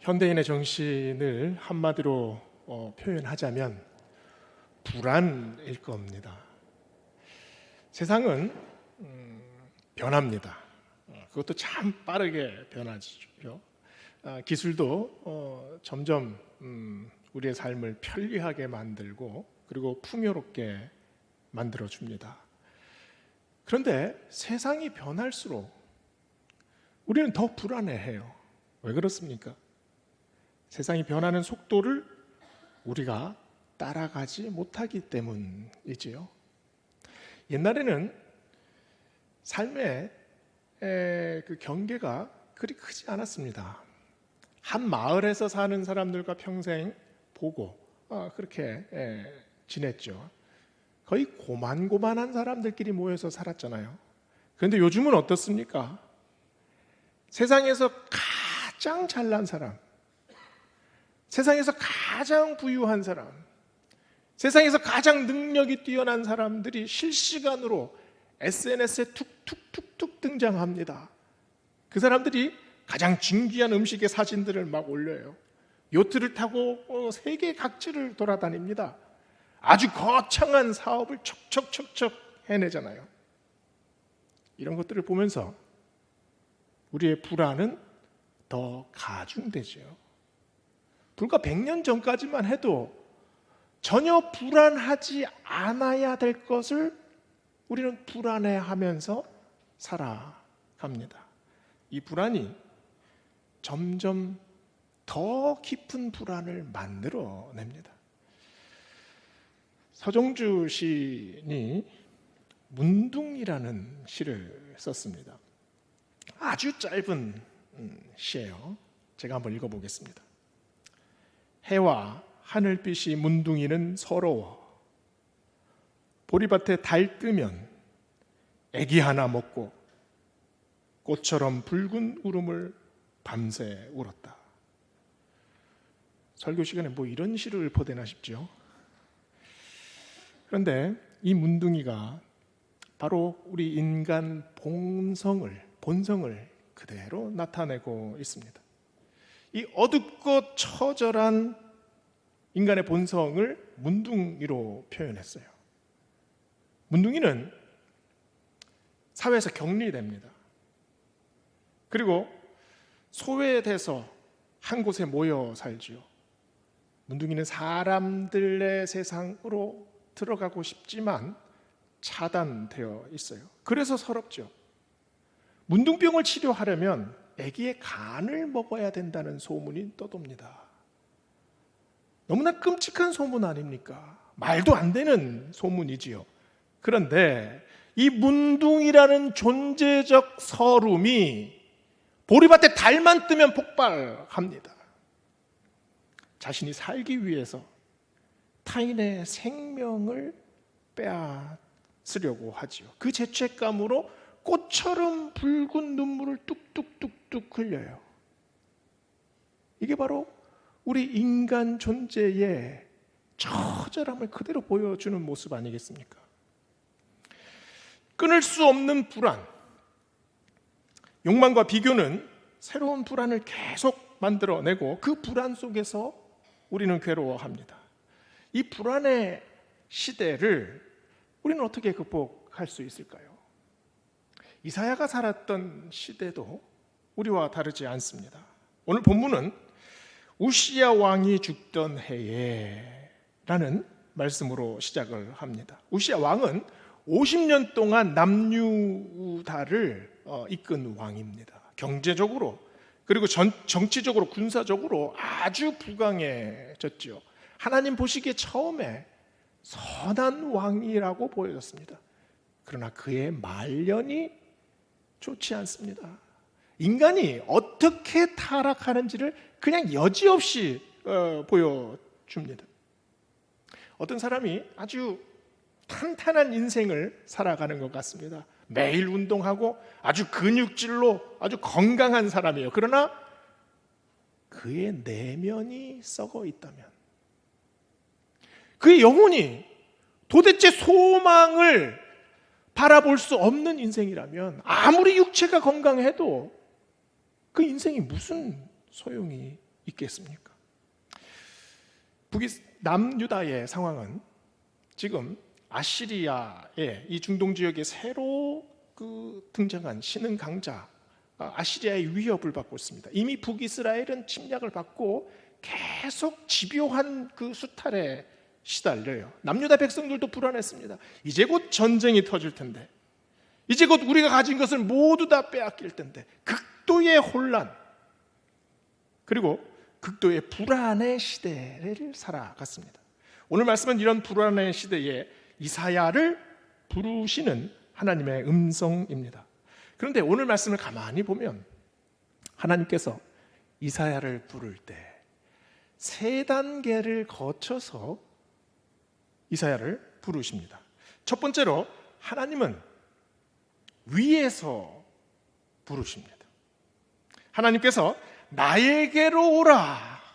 현대인의 정신을 한마디로 표현하자면 불안일 겁니다. 세상은 변합니다. 그것도 참 빠르게 변하죠. 기술도 점점 우리의 삶을 편리하게 만들고 그리고 풍요롭게 만들어줍니다. 그런데 세상이 변할수록 우리는 더 불안해해요. 왜 그렇습니까? 세상이 변하는 속도를 우리가 따라가지 못하기 때문이지요. 옛날에는 삶의 그 경계가 그리 크지 않았습니다. 한 마을에서 사는 사람들과 평생 보고 그렇게 지냈죠. 거의 고만고만한 사람들끼리 모여서 살았잖아요. 그런데 요즘은 어떻습니까? 세상에서 가장 잘난 사람, 세상에서 가장 부유한 사람, 세상에서 가장 능력이 뛰어난 사람들이 실시간으로 SNS에 툭툭툭툭 등장합니다. 그 사람들이 가장 진귀한 음식의 사진들을 막 올려요. 요트를 타고 세계 각지를 돌아다닙니다. 아주 거창한 사업을 척척척척 해내잖아요. 이런 것들을 보면서 우리의 불안은 더 가중되죠. 불과 100년 전까지만 해도 전혀 불안하지 않아야 될 것을 우리는 불안해하면서 살아갑니다. 이 불안이 점점 더 깊은 불안을 만들어냅니다. 서정주 시인이 문둥이라는 시를 썼습니다. 아주 짧은 시예요. 제가 한번 읽어보겠습니다. 해와 하늘빛이 문둥이는 서러워 보리밭에 달 뜨면 애기 하나 먹고 꽃처럼 붉은 울음을 밤새 울었다. 설교 시간에 뭐 이런 시를 읊어대나 싶죠. 그런데 이 문둥이가 바로 우리 인간 본성을 그대로 나타내고 있습니다. 이 어둡고 처절한 인간의 본성을 문둥이로 표현했어요. 문둥이는 사회에서 격리됩니다. 그리고 소외돼서 한 곳에 모여 살지요. 문둥이는 사람들의 세상으로 들어가고 싶지만 차단되어 있어요. 그래서 서럽죠. 문둥병을 치료하려면 아기의 간을 먹어야 된다는 소문이 떠돕니다. 너무나 끔찍한 소문 아닙니까? 말도 안 되는 소문이지요. 그런데 이 문둥이라는 존재적 서름이 보리밭에 달만 뜨면 폭발합니다. 자신이 살기 위해서 타인의 생명을 빼앗으려고 하지요. 그 죄책감으로 꽃처럼 붉은 눈물을 뚝뚝뚝뚝 흘려요. 이게 바로 우리 인간 존재의 처절함을 그대로 보여주는 모습 아니겠습니까? 끊을 수 없는 불안, 욕망과 비교는 새로운 불안을 계속 만들어내고 그 불안 속에서 우리는 괴로워합니다. 이 불안의 시대를 우리는 어떻게 극복할 수 있을까요? 이사야가 살았던 시대도 우리와 다르지 않습니다. 오늘 본문은 우시야 왕이 죽던 해에 라는 말씀으로 시작을 합니다. 우시야 왕은 50년 동안 남유다를 이끈 왕입니다. 경제적으로 그리고 정치적으로 군사적으로 아주 부강해졌죠. 하나님 보시기에 처음에 선한 왕이라고 보여졌습니다. 그러나 그의 말년이 좋지 않습니다. 인간이 어떻게 타락하는지를 그냥 여지없이 보여줍니다. 어떤 사람이 아주 탄탄한 인생을 살아가는 것 같습니다. 매일 운동하고 아주 근육질로 아주 건강한 사람이에요. 그러나 그의 내면이 썩어 있다면, 그의 영혼이 도대체 소망을 바라볼 수 없는 인생이라면, 아무리 육체가 건강해도 그 인생이 무슨 소용이 있겠습니까? 남유다의 상황은 지금 아시리아의 이 중동 지역에 새로 등장한 신흥 강자 아시리아의 위협을 받고 있습니다. 이미 북이스라엘은 침략을 받고 계속 집요한 그 수탈에 시달려요. 남유다 백성들도 불안했습니다. 이제 곧 전쟁이 터질 텐데, 이제 곧 우리가 가진 것을 모두 다 빼앗길 텐데, 극도의 혼란 그리고 극도의 불안의 시대를 살아갔습니다. 오늘 말씀은 이런 불안의 시대에 이사야를 부르시는 하나님의 음성입니다. 그런데 오늘 말씀을 가만히 보면 하나님께서 이사야를 부를 때 세 단계를 거쳐서 이사야를 부르십니다. 첫 번째로 하나님은 위에서 부르십니다. 하나님께서 나에게로 오라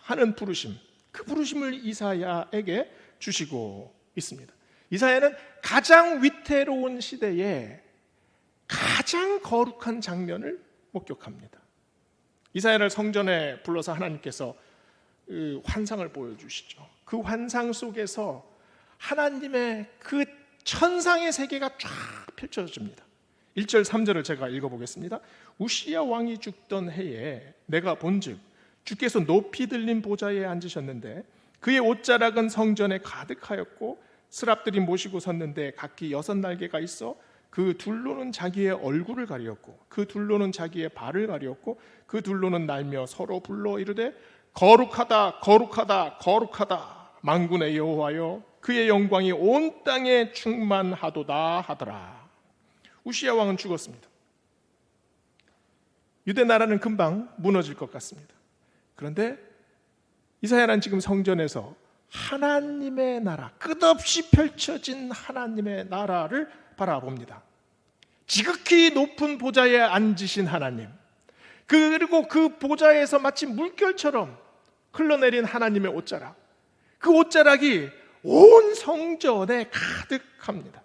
하는 부르심, 그 부르심을 이사야에게 주시고 있습니다. 이사야는 가장 위태로운 시대에 가장 거룩한 장면을 목격합니다. 이사야를 성전에 불러서 하나님께서 그 환상을 보여주시죠. 그 환상 속에서 하나님의 그 천상의 세계가 쫙 펼쳐집니다. 1절 3절을 제가 읽어보겠습니다. 우시야 왕이 죽던 해에 내가 본즉 주께서 높이 들린 보좌에 앉으셨는데 그의 옷자락은 성전에 가득하였고 스랍들이 모시고 섰는데 각기 6날개가 있어 그 둘로는 자기의 얼굴을 가리었고 그 둘로는 자기의 발을 가리었고 그 둘로는 날며 서로 불러 이르되 거룩하다 거룩하다 거룩하다 만군의 여호와여 그의 영광이 온 땅에 충만하도다 하더라. 우시야 왕은 죽었습니다. 유대 나라는 금방 무너질 것 같습니다. 그런데 이사야는 지금 성전에서 하나님의 나라, 끝없이 펼쳐진 하나님의 나라를 바라봅니다. 지극히 높은 보좌에 앉으신 하나님, 그리고 그 보좌에서 마치 물결처럼 흘러내린 하나님의 옷자락, 그 옷자락이 온 성전에 가득합니다.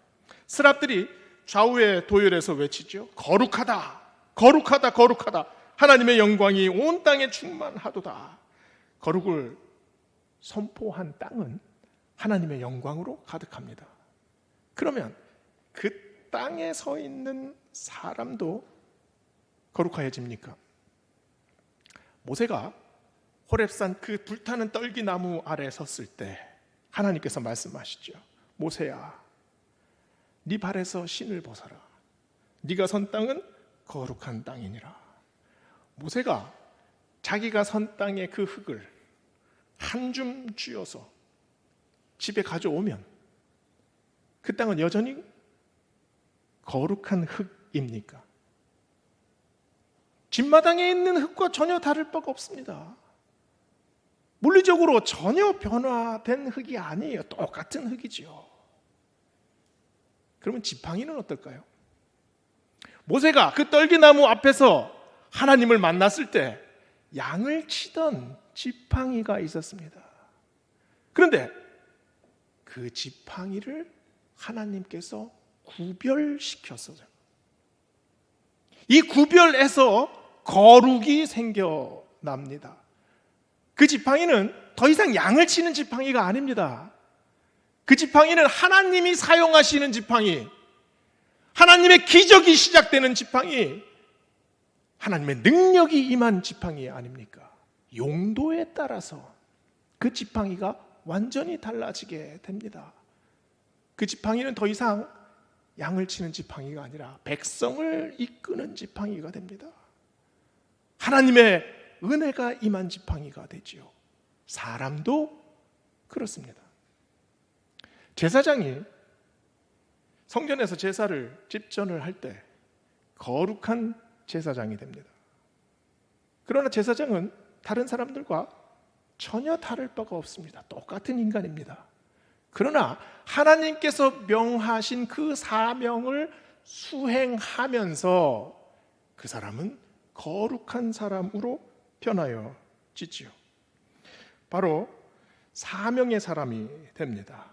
스랍들이 좌우에 도열해서 외치죠. 거룩하다 거룩하다 거룩하다 하나님의 영광이 온 땅에 충만하도다. 거룩을 선포한 땅은 하나님의 영광으로 가득합니다. 그러면 그 땅에 서 있는 사람도 거룩해집니까? 모세가 호렙산 그 불타는 떨기나무 아래 섰을 때 하나님께서 말씀하시죠. 모세야, 네 발에서 신을 벗어라. 네가 선 땅은 거룩한 땅이니라. 모세가 자기가 선 땅의 그 흙을 한 줌 쥐어서 집에 가져오면 그 땅은 여전히 거룩한 흙입니까? 뒷마당에 있는 흙과 전혀 다를 바가 없습니다. 물리적으로 전혀 변화된 흙이 아니에요. 똑같은 흙이지요. 그러면 지팡이는 어떨까요? 모세가 그 떨기나무 앞에서 하나님을 만났을 때 양을 치던 지팡이가 있었습니다. 그런데 그 지팡이를 하나님께서 구별시켰어요. 이 구별에서 거룩이 생겨납니다. 그 지팡이는 더 이상 양을 치는 지팡이가 아닙니다. 그 지팡이는 하나님이 사용하시는 지팡이, 하나님의 기적이 시작되는 지팡이, 하나님의 능력이 임한 지팡이 아닙니까? 용도에 따라서 그 지팡이가 완전히 달라지게 됩니다. 그 지팡이는 더 이상 양을 치는 지팡이가 아니라 백성을 이끄는 지팡이가 됩니다. 하나님의 은혜가 임한 지팡이가 되지요. 사람도 그렇습니다. 제사장이 성전에서 제사를 집전을 할 때 거룩한 제사장이 됩니다. 그러나 제사장은 다른 사람들과 전혀 다를 바가 없습니다. 똑같은 인간입니다. 그러나 하나님께서 명하신 그 사명을 수행하면서 그 사람은 거룩한 사람으로 변하여지지요. 바로 사명의 사람이 됩니다.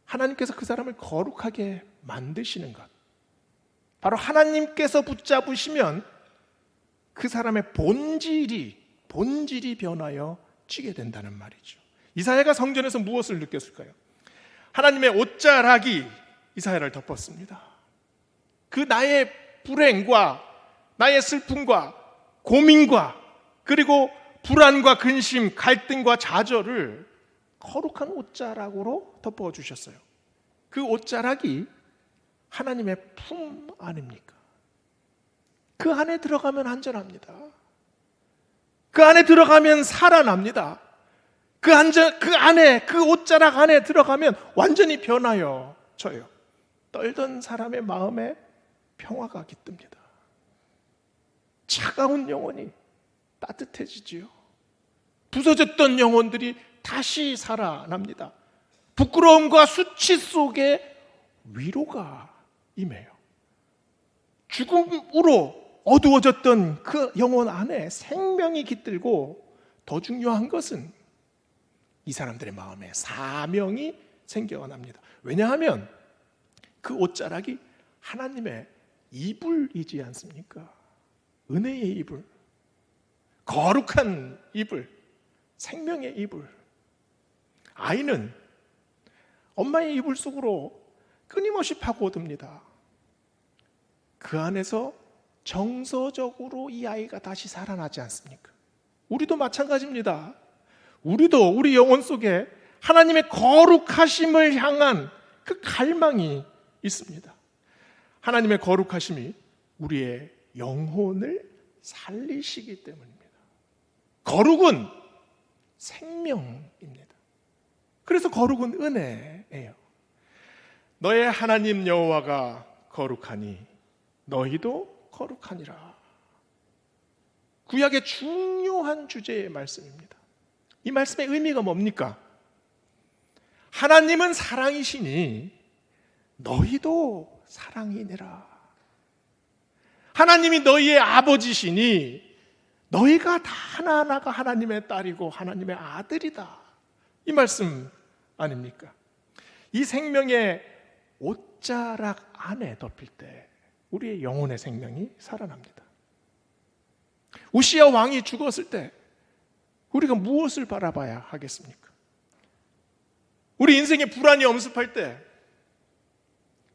하나님께서 그 사람을 거룩하게 만드시는 것, 바로 하나님께서 붙잡으시면 그 사람의 본질이 변하여 찌게 된다는 말이죠. 이사야가 성전에서 무엇을 느꼈을까요? 하나님의 옷자락이 이사야를 덮었습니다. 그 나의 불행과 나의 슬픔과 고민과 그리고 불안과 근심, 갈등과 좌절을 거룩한 옷자락으로 덮어주셨어요. 그 옷자락이 하나님의 품 아닙니까? 그 안에 들어가면 안전합니다. 그 안에 들어가면 살아납니다. 그 안에, 그 옷자락 안에 들어가면 완전히 변하여 져요. 떨던 사람의 마음에 평화가 깃듭니다. 차가운 영혼이 따뜻해지지요. 부서졌던 영혼들이 다시 살아납니다. 부끄러움과 수치 속에 위로가 임해요. 죽음으로 어두워졌던 그 영혼 안에 생명이 깃들고, 더 중요한 것은 이 사람들의 마음에 사명이 생겨납니다. 왜냐하면 그 옷자락이 하나님의 이불이지 않습니까? 은혜의 이불, 거룩한 이불, 생명의 이불. 아이는 엄마의 이불 속으로 끊임없이 파고듭니다. 그 안에서 정서적으로 이 아이가 다시 살아나지 않습니까? 우리도 마찬가지입니다. 우리도 우리 영혼 속에 하나님의 거룩하심을 향한 그 갈망이 있습니다. 하나님의 거룩하심이 우리의 영혼을 살리시기 때문입니다. 거룩은 생명입니다. 그래서 거룩은 은혜예요. 너의 하나님 여호와가 거룩하니 너희도 거룩하니라. 구약의 중요한 주제의 말씀입니다. 이 말씀의 의미가 뭡니까? 하나님은 사랑이시니 너희도 사랑이니라. 하나님이 너희의 아버지시니 너희가 다 하나하나가 하나님의 딸이고 하나님의 아들이다. 이 말씀 아닙니까? 이 생명의 옷자락 안에 덮일 때 우리의 영혼의 생명이 살아납니다. 우시야 왕이 죽었을 때 우리가 무엇을 바라봐야 하겠습니까? 우리 인생에 불안이 엄습할 때,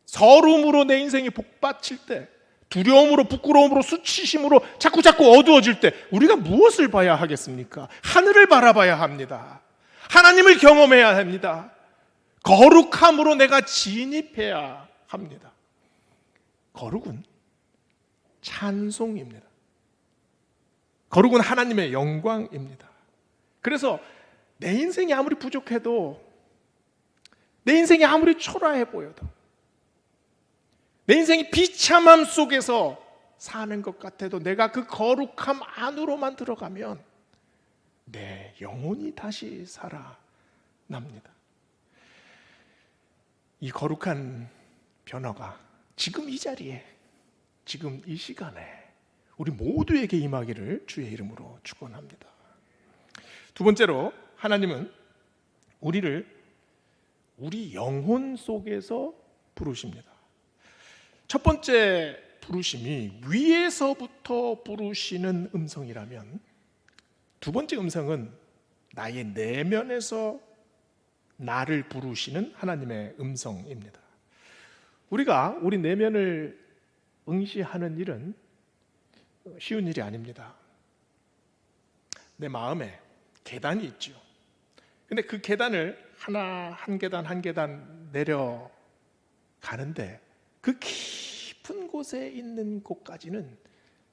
서름으로 내 인생이 복받칠 때, 두려움으로, 부끄러움으로, 수치심으로 자꾸 어두워질 때 우리가 무엇을 봐야 하겠습니까? 하늘을 바라봐야 합니다. 하나님을 경험해야 합니다. 거룩함으로 내가 진입해야 합니다. 거룩은 찬송입니다. 거룩은 하나님의 영광입니다. 그래서 내 인생이 아무리 부족해도, 내 인생이 아무리 초라해 보여도, 내 인생이 비참함 속에서 사는 것 같아도 내가 그 거룩함 안으로만 들어가면 내 영혼이 다시 살아납니다. 이 거룩한 변화가 지금 이 자리에, 지금 이 시간에 우리 모두에게 임하기를 주의 이름으로 축원합니다. 두 번째로, 하나님은 우리를 우리 영혼 속에서 부르십니다. 첫 번째 부르심이 위에서부터 부르시는 음성이라면, 두 번째 음성은 나의 내면에서 나를 부르시는 하나님의 음성입니다. 우리가 우리 내면을 응시하는 일은 쉬운 일이 아닙니다. 내 마음에 계단이 있죠. 근데 그 계단을 한 계단 내려가는데 그 깊은 곳에 있는 곳까지는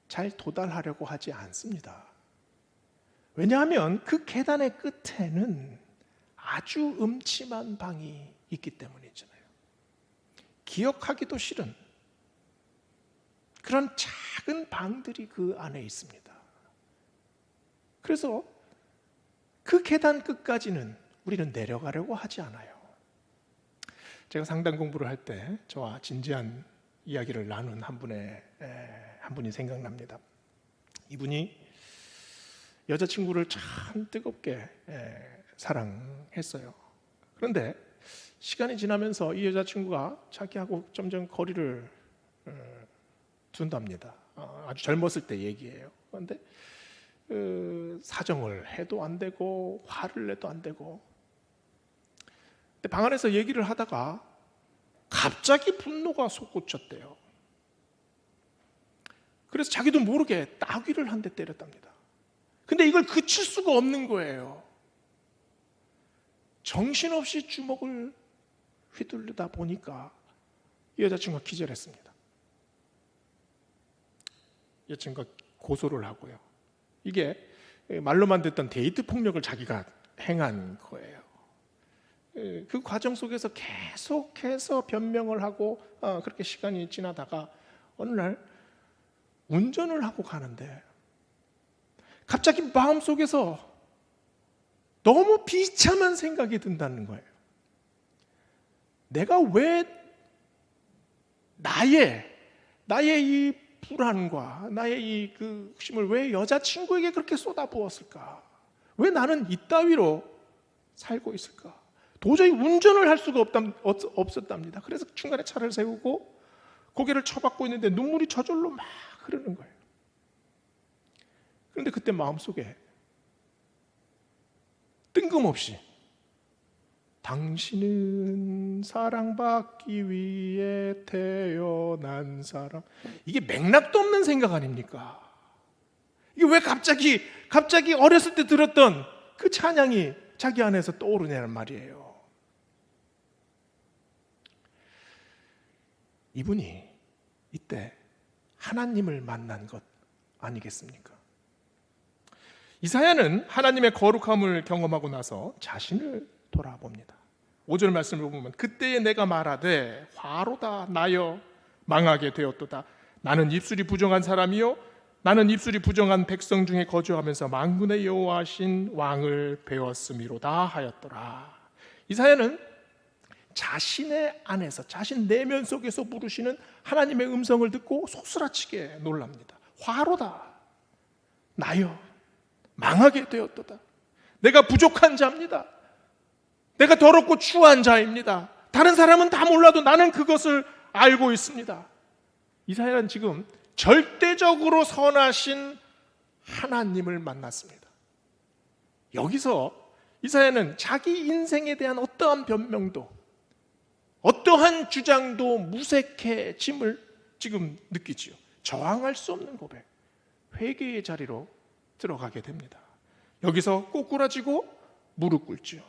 잘 도달하려고 하지 않습니다. 왜냐하면 그 계단의 끝에는 아주 음침한 방이 있기 때문이잖아요. 기억하기도 싫은 그런 작은 방들이 그 안에 있습니다. 그래서 그 계단 끝까지는 우리는 내려가려고 하지 않아요. 제가 상담 공부를 할 때 저와 진지한 이야기를 나눈 한 분이 생각납니다. 이분이 여자친구를 참 뜨겁게 사랑했어요. 그런데 시간이 지나면서 이 여자친구가 자기하고 점점 거리를 둔답니다. 아주 젊었을 때 얘기예요. 그런데 사정을 해도 안 되고 화를 내도 안 되고. 근데 방 안에서 얘기를 하다가 갑자기 분노가 솟구쳤대요. 그래서 자기도 모르게 따귀를 한 대 때렸답니다. 근데 이걸 그칠 수가 없는 거예요. 정신없이 주먹을 휘두르다 보니까 이 여자친구가 기절했습니다. 여자친구가 고소를 하고요. 이게 말로만 듣던 데이트 폭력을 자기가 행한 거예요. 그 과정 속에서 계속해서 변명을 하고 그렇게 시간이 지나다가 어느 날 운전을 하고 가는데 갑자기 마음속에서 너무 비참한 생각이 든다는 거예요. 내가 왜 나의 이 불안과 나의 이 그 욕심을 왜 여자친구에게 그렇게 쏟아부었을까? 왜 나는 이따위로 살고 있을까? 도저히 운전을 할 수가 없었답니다. 그래서 중간에 차를 세우고 고개를 쳐박고 있는데 눈물이 저절로 막 흐르는 거예요. 그런데 그때 마음속에 뜬금없이 당신은 사랑받기 위해 태어난 사람, 이게 맥락도 없는 생각 아닙니까? 이게 왜 갑자기 어렸을 때 들었던 그 찬양이 자기 안에서 떠오르냐는 말이에요. 이분이 이때 하나님을 만난 것 아니겠습니까? 이사야는 하나님의 거룩함을 경험하고 나서 자신을 돌아봅니다. 5절 말씀을 보면 그때에 내가 말하되 화로다 나여 망하게 되었도다. 나는 입술이 부정한 사람이요 나는 입술이 부정한 백성 중에 거주하면서 만군의 여호와신 왕을 배웠음이로다 하였더라. 이사야는 자신의 안에서 자신 내면 속에서 부르시는 하나님의 음성을 듣고 소스라치게 놀랍니다. 화로다 나여 망하게 되었도다. 내가 부족한 자입니다. 내가 더럽고 추한 자입니다. 다른 사람은 다 몰라도 나는 그것을 알고 있습니다. 이사야는 지금 절대적으로 선하신 하나님을 만났습니다. 여기서 이사야는 자기 인생에 대한 어떠한 변명도 어떠한 주장도 무색해짐을 지금 느끼지요. 저항할 수 없는 고백, 회개의 자리로 들어가게 됩니다. 여기서 꼬꾸라지고 무릎 꿇지요.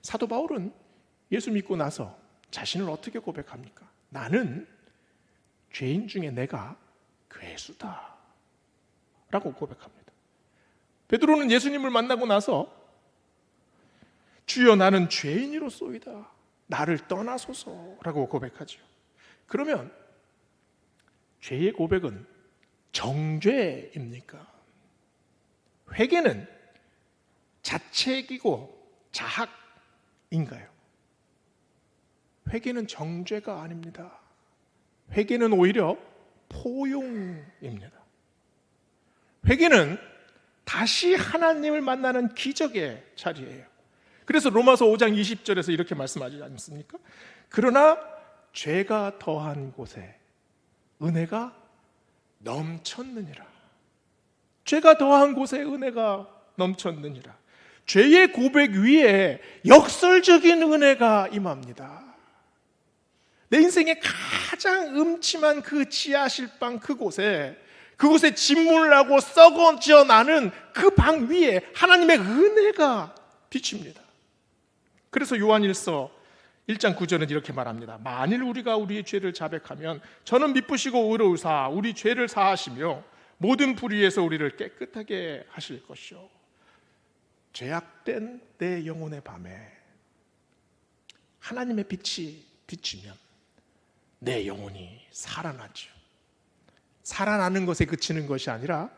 사도 바울은 예수 믿고 나서 자신을 어떻게 고백합니까? 나는 죄인 중에 내가 괴수다 라고 고백합니다. 베드로는 예수님을 만나고 나서 주여 나는 죄인이로소이다 나를 떠나소서라고 고백하죠. 그러면 죄의 고백은 정죄입니까? 회개는 자책이고 자학인가요? 회개는 정죄가 아닙니다. 회개는 오히려 포용입니다. 회개는 다시 하나님을 만나는 기적의 자리예요. 그래서 로마서 5장 20절에서 이렇게 말씀하지 않습니까? 그러나 죄가 더한 곳에 은혜가 넘쳤느니라. 죄가 더한 곳에 은혜가 넘쳤느니라. 죄의 고백 위에 역설적인 은혜가 임합니다. 내 인생의 가장 음침한 그 지하실방 그곳에 짓물나고 썩어져 나는 그 방 위에 하나님의 은혜가 비칩니다. 그래서 요한일서 1장 9절은 이렇게 말합니다. 만일 우리가 우리의 죄를 자백하면 저는 미쁘시고 의로우사 우리 죄를 사하시며 모든 불의에서 우리를 깨끗하게 하실 것이요. 죄악된 내 영혼의 밤에 하나님의 빛이 비치면 내 영혼이 살아나죠. 살아나는 것에 그치는 것이 아니라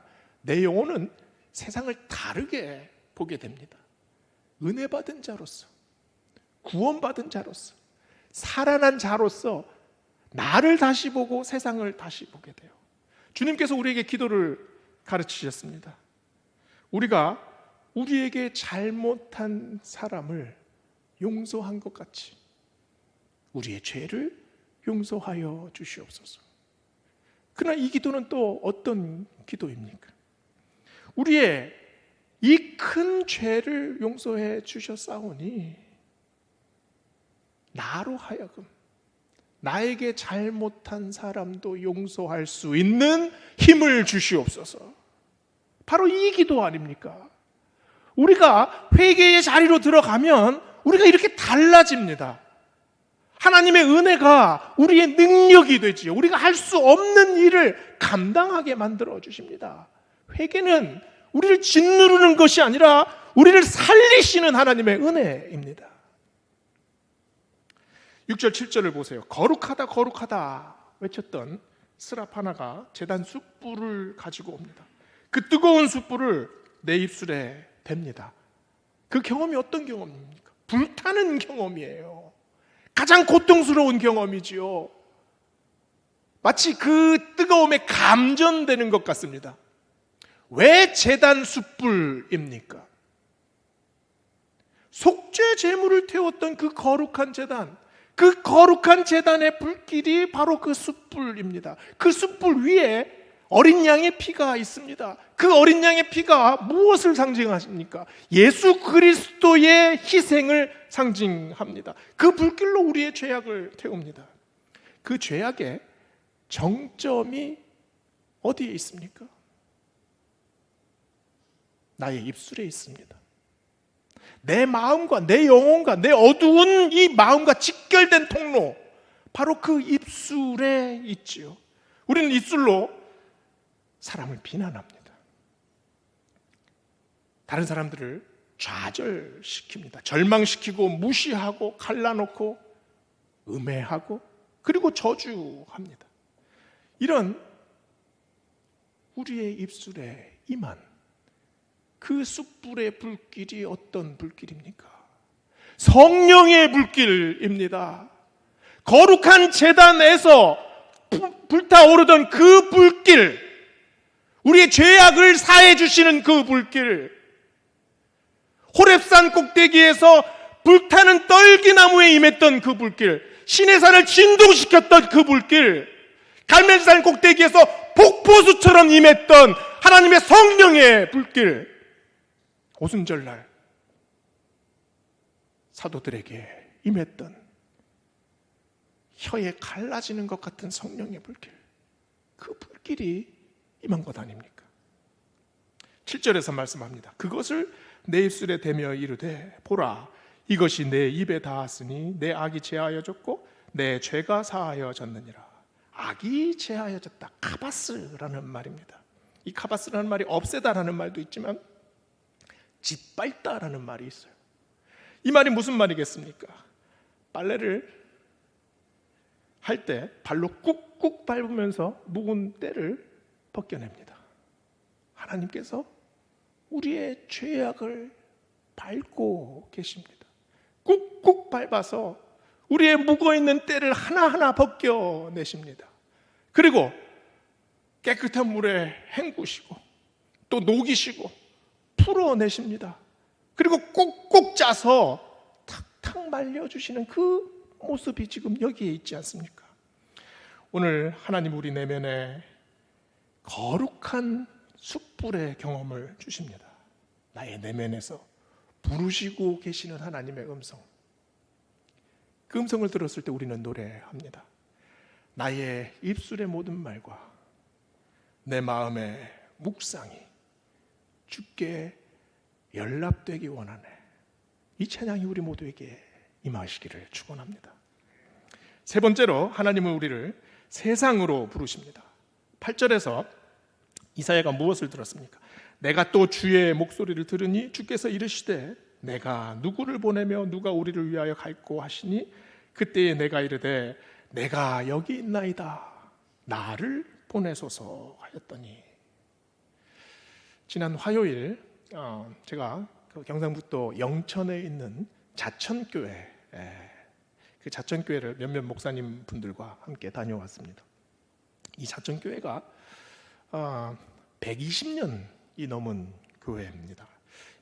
내 영혼은 세상을 다르게 보게 됩니다. 은혜 받은 자로서, 구원받은 자로서, 살아난 자로서 나를 다시 보고 세상을 다시 보게 돼요. 주님께서 우리에게 기도를 가르치셨습니다. 우리가 우리에게 잘못한 사람을 용서한 것 같이 우리의 죄를 용서하여 주시옵소서. 그러나 이 기도는 또 어떤 기도입니까? 우리의 이 큰 죄를 용서해 주셨사오니 나로 하여금 나에게 잘못한 사람도 용서할 수 있는 힘을 주시옵소서. 바로 이 기도 아닙니까? 우리가 회개의 자리로 들어가면 우리가 이렇게 달라집니다. 하나님의 은혜가 우리의 능력이 되지요. 우리가 할 수 없는 일을 감당하게 만들어 주십니다. 회개는 우리를 짓누르는 것이 아니라 우리를 살리시는 하나님의 은혜입니다. 6절 7절을 보세요. 거룩하다 거룩하다 외쳤던 스라파나가 제단 숯불을 가지고 옵니다. 그 뜨거운 숯불을 내 입술에 댑니다. 그 경험이 어떤 경험입니까? 불타는 경험이에요. 가장 고통스러운 경험이지요. 마치 그 뜨거움에 감전되는 것 같습니다. 왜 제단 숯불입니까? 속죄 제물을 태웠던 그 거룩한 제단, 그 거룩한 제단의 불길이 바로 그 숯불입니다. 그 숯불 위에 어린 양의 피가 있습니다. 그 어린 양의 피가 무엇을 상징하십니까? 예수 그리스도의 희생을 상징합니다. 그 불길로 우리의 죄악을 태웁니다. 그 죄악의 정점이 어디에 있습니까? 나의 입술에 있습니다. 내 마음과 내 영혼과 내 어두운 이 마음과 직결된 통로, 바로 그 입술에 있지요. 우리는 입술로 사람을 비난합니다. 다른 사람들을 좌절시킵니다. 절망시키고 무시하고 갈라놓고 음해하고 그리고 저주합니다. 이런 우리의 입술에 임한 그 숯불의 불길이 어떤 불길입니까? 성령의 불길입니다. 거룩한 제단에서 불타오르던 그 불길, 우리의 죄악을 사해 주시는 그 불길, 호렙산 꼭대기에서 불타는 떨기나무에 임했던 그 불길, 시내산을 진동시켰던 그 불길, 갈멜산 꼭대기에서 폭포수처럼 임했던 하나님의 성령의 불길, 오순절날 사도들에게 임했던 혀에 갈라지는 것 같은 성령의 불길, 그 불길이 임한 것 아닙니까? 7절에서 말씀합니다. 그것을 내 입술에 대며 이르되 보라, 이것이 내 입에 닿았으니 내 악이 제하여졌고 내 죄가 사하여졌느니라. 악이 제하여졌다. 카바스라는 말입니다. 이 카바스라는 말이 없애다라는 말도 있지만 짓밟다라는 말이 있어요. 이 말이 무슨 말이겠습니까? 빨래를 할 때 발로 꾹꾹 밟으면서 묵은 때를 벗겨냅니다. 하나님께서 우리의 죄악을 밟고 계십니다. 꾹꾹 밟아서 우리의 묵어있는 때를 하나하나 벗겨내십니다. 그리고 깨끗한 물에 헹구시고 또 녹이시고 풀어내십니다. 그리고 꼭꼭 짜서 탁탁 말려주시는 그 모습이 지금 여기에 있지 않습니까? 오늘 하나님 우리 내면에 거룩한 숯불의 경험을 주십니다. 나의 내면에서 부르시고 계시는 하나님의 음성, 그 음성을 들었을 때 우리는 노래합니다. 나의 입술의 모든 말과 내 마음의 묵상이 주께 연락되기 원하네. 이 찬양이 우리 모두에게 임하시기를 축원합니다. 세 번째로 하나님은 우리를 세상으로 부르십니다. 8절에서 이사야가 무엇을 들었습니까? 내가 또 주의 목소리를 들으니 주께서 이르시되 내가 누구를 보내며 누가 우리를 위하여 갈고 하시니 그때에 내가 이르되 내가 여기 있나이다 나를 보내소서 하였더니, 지난 화요일 제가 경상북도 영천에 있는 자천교회, 그 자천교회를 몇몇 목사님 분들과 함께 다녀왔습니다. 이 자천교회가 120년이 넘은 교회입니다.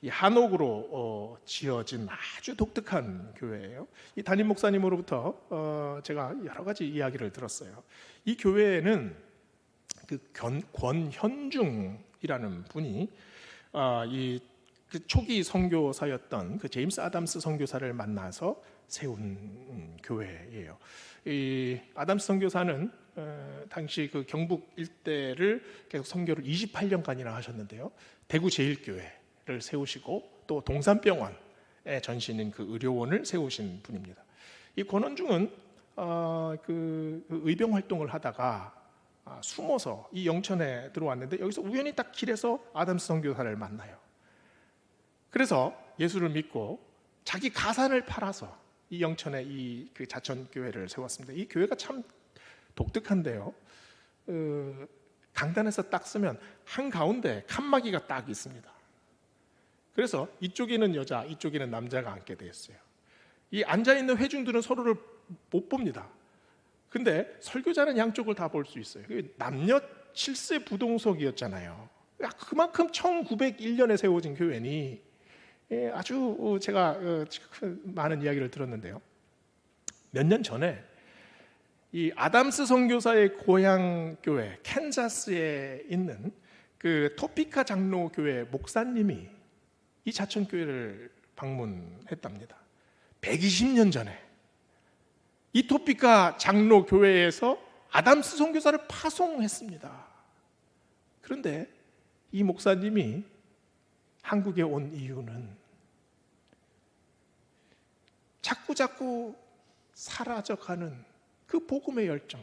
이 한옥으로 지어진 아주 독특한 교회예요. 이 담임 목사님으로부터 제가 여러 가지 이야기를 들었어요. 이 교회에는 그 권현중이라는 분이 그 초기 선교사였던 그 제임스 아담스 선교사를 만나서 세운 교회예요. 이 아담스 선교사는 당시 그 경북 일대를 계속 선교를 28년간이나 하셨는데요. 대구 제일교회를 세우시고 또 동산병원의 전신인 그 의료원을 세우신 분입니다. 이 권원중은 그 의병 활동을 하다가 숨어서 이 영천에 들어왔는데 여기서 우연히 딱 길에서 아담스 선교사를 만나요. 그래서 예수를 믿고 자기 가산을 팔아서 이 영천에 이 그 자천교회를 세웠습니다. 이 교회가 참 독특한데요. 강단에서 딱 쓰면 한가운데 칸막이가 딱 있습니다. 그래서 이쪽에는 여자, 이쪽에는 남자가 앉게 되어 있어요. 이 앉아있는 회중들은 서로를 못 봅니다. 근데 설교자는 양쪽을 다 볼 수 있어요. 남녀 7세 부동석이었잖아요. 그만큼 1901년에 세워진 교회니 아주 제가 많은 이야기를 들었는데요. 몇 년 전에 이 아담스 선교사의 고향 교회 캔자스에 있는 그 토피카 장로 교회 목사님이 이 자천 교회를 방문했답니다. 120년 전에 이 토피카 장로 교회에서 아담스 선교사를 파송했습니다. 그런데 이 목사님이 한국에 온 이유는 자꾸 사라져가는 그 복음의 열정,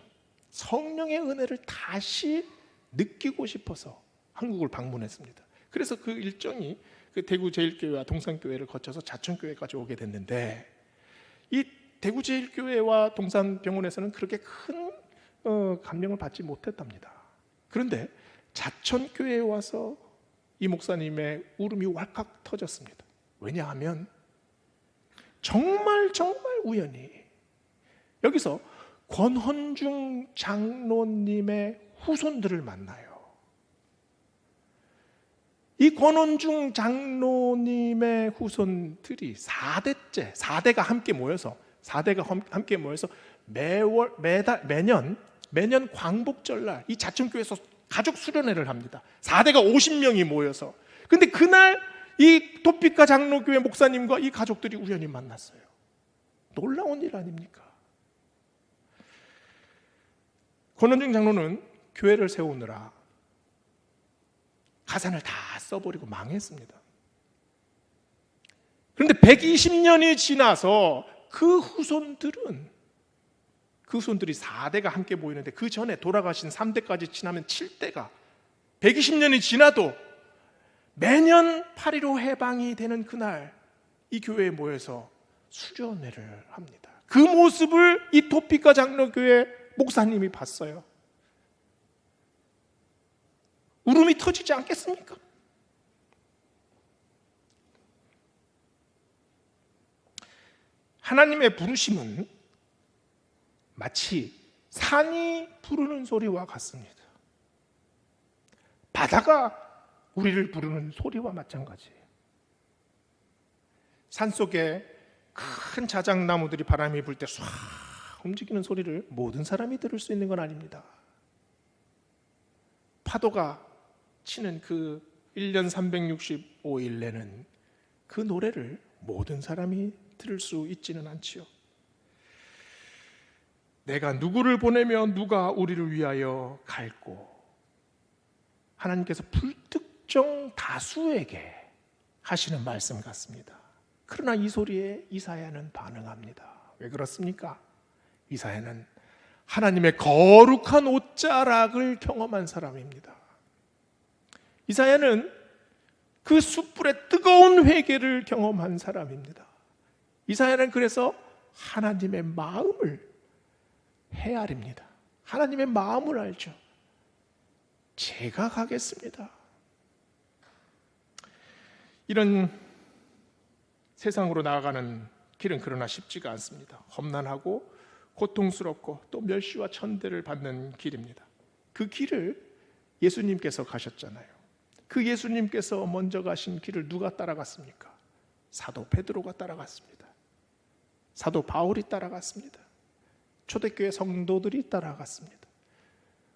성령의 은혜를 다시 느끼고 싶어서 한국을 방문했습니다. 그래서 그 일정이 그 대구 제일교회와 동산교회를 거쳐서 자천교회까지 오게 됐는데 이 대구 제일교회와 동산병원에서는 그렇게 큰 감명을 받지 못했답니다. 그런데 자천교회에 와서 이 목사님의 울음이 왈칵 터졌습니다. 왜냐하면 정말 우연히 여기서 권헌중 장로님의 후손들을 만나요. 이 권헌중 장로님의 후손들이 4대가 함께 모여서 매년 광복절날 이 자천교회에서 가족 수련회를 합니다. 4대가 50명이 모여서. 근데 그날 이 토피카 장로교회 목사님과 이 가족들이 우연히 만났어요. 놀라운 일 아닙니까? 권원중 장로는 교회를 세우느라 가산을 다 써버리고 망했습니다. 그런데 120년이 지나서 그 후손들이 4대가 함께 모이는데 그 전에 돌아가신 3대까지 지나면 7대가 120년이 지나도 매년 8.15 해방이 되는 그날 이 교회에 모여서 수련회를 합니다. 그 모습을 이 토피카 장로교회 목사님이 봤어요. 울음이 터지지 않겠습니까? 하나님의 부르심은 마치 산이 부르는 소리와 같습니다. 바다가 우리를 부르는 소리와 마찬가지예요. 산속에 큰 자작나무들이 바람이 불 때 唰 움직이는 소리를 모든 사람이 들을 수 있는 건 아닙니다. 파도가 치는 그 1년 365일 내는 그 노래를 모든 사람이 들을 수 있지는 않지요. 내가 누구를 보내며 누가 우리를 위하여 갈고, 하나님께서 불특정 다수에게 하시는 말씀 같습니다. 그러나 이 소리에 이사야는 반응합니다. 왜 그렇습니까? 이사야는 하나님의 거룩한 옷자락을 경험한 사람입니다. 이사야는 그 숯불의 뜨거운 회개를 경험한 사람입니다. 이사야는 그래서 하나님의 마음을 헤아립니다. 하나님의 마음을 알죠. 제가 가겠습니다. 이런 세상으로 나아가는 길은 그러나 쉽지가 않습니다. 험난하고 고통스럽고 또 멸시와 천대를 받는 길입니다. 그 길을 예수님께서 가셨잖아요. 그 예수님께서 먼저 가신 길을 누가 따라갔습니까? 사도 베드로가 따라갔습니다. 사도 바울이 따라갔습니다. 초대교회 성도들이 따라갔습니다.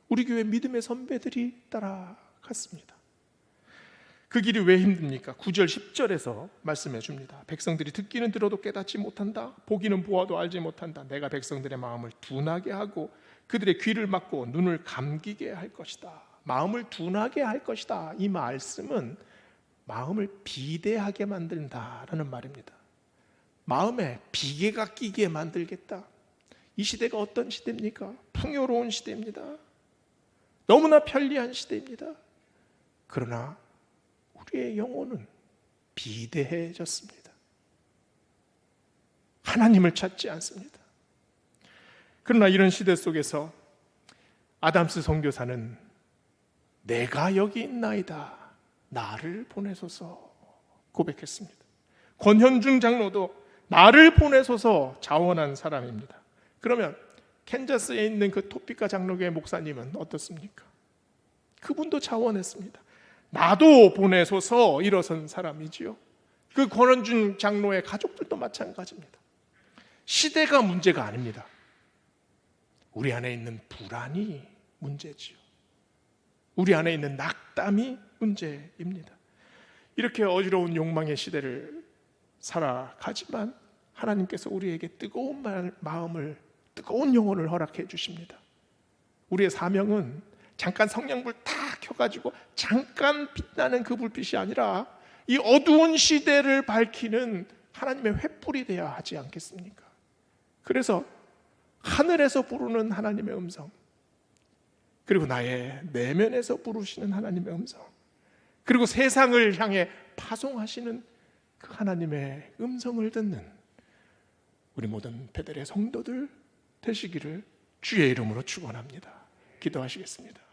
우리 교회 믿음의 선배들이 따라갔습니다. 그 길이 왜 힘듭니까? 9절 10절에서 말씀해 줍니다. 백성들이 듣기는 들어도 깨닫지 못한다. 보기는 보아도 알지 못한다. 내가 백성들의 마음을 둔하게 하고 그들의 귀를 막고 눈을 감기게 할 것이다. 마음을 둔하게 할 것이다. 이 말씀은 마음을 비대하게 만든다라는 말입니다. 마음에 비계가 끼게 만들겠다. 이 시대가 어떤 시대입니까? 풍요로운 시대입니다. 너무나 편리한 시대입니다. 그러나 우리의 영혼은 비대해졌습니다. 하나님을 찾지 않습니다. 그러나 이런 시대 속에서 아담스 선교사는 내가 여기 있나이다. 나를 보내소서 고백했습니다. 권현중 장로도 나를 보내소서 자원한 사람입니다. 그러면 캔자스에 있는 그 토피카 장로교회 목사님은 어떻습니까? 그분도 자원했습니다. 나도 보내소서 일어선 사람이지요. 그 권현중 장로의 가족들도 마찬가지입니다. 시대가 문제가 아닙니다. 우리 안에 있는 불안이 문제지요. 우리 안에 있는 낙담이 문제입니다. 이렇게 어지러운 욕망의 시대를 살아가지만 하나님께서 우리에게 뜨거운 마음을, 뜨거운 영혼을 허락해 주십니다. 우리의 사명은 잠깐 성냥불 탁 켜가지고 잠깐 빛나는 그 불빛이 아니라 이 어두운 시대를 밝히는 하나님의 횃불이 되어야 하지 않겠습니까? 그래서 하늘에서 부르는 하나님의 음성, 그리고 나의 내면에서 부르시는 하나님의 음성, 그리고 세상을 향해 파송하시는 그 하나님의 음성을 듣는 우리 모든 베델의 성도들 되시기를 주의 이름으로 축원합니다. 기도하시겠습니다.